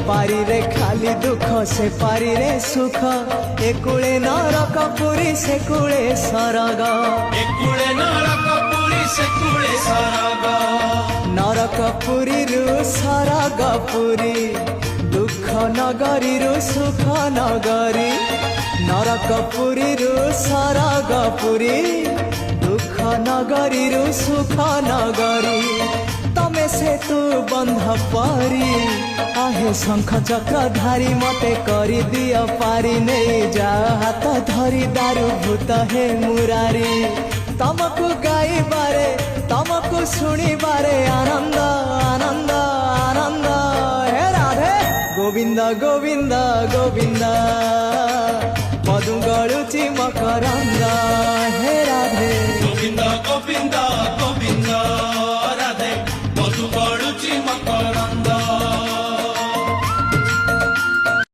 पारी रे खाली दुख से पारी रे सुख एकुळे नरक पुरी से कुळे सरग एकुळे नरक पुरी से कुळे सरग नरक पुरी रु सरग पुरी दुख नगरी रु सुख नगरी नरक पुरी रु सरग पुरी दुख नगरी रु सुख नगरी तमे से तू बंध पारी आहे शंख चक्र धारी मते करी दिया पारी नहीं जा हाथ धरी दारू भूत हे मुरारी तमको गाई बारे तमको सुनी बारे आनंद आनंद आनंद हे राधे गोविंद गोविंद गोविंद मधु गळुची मकरंद हे राधे गोविंद गोविंद गोविंद राधे मधु गळुची मकरंद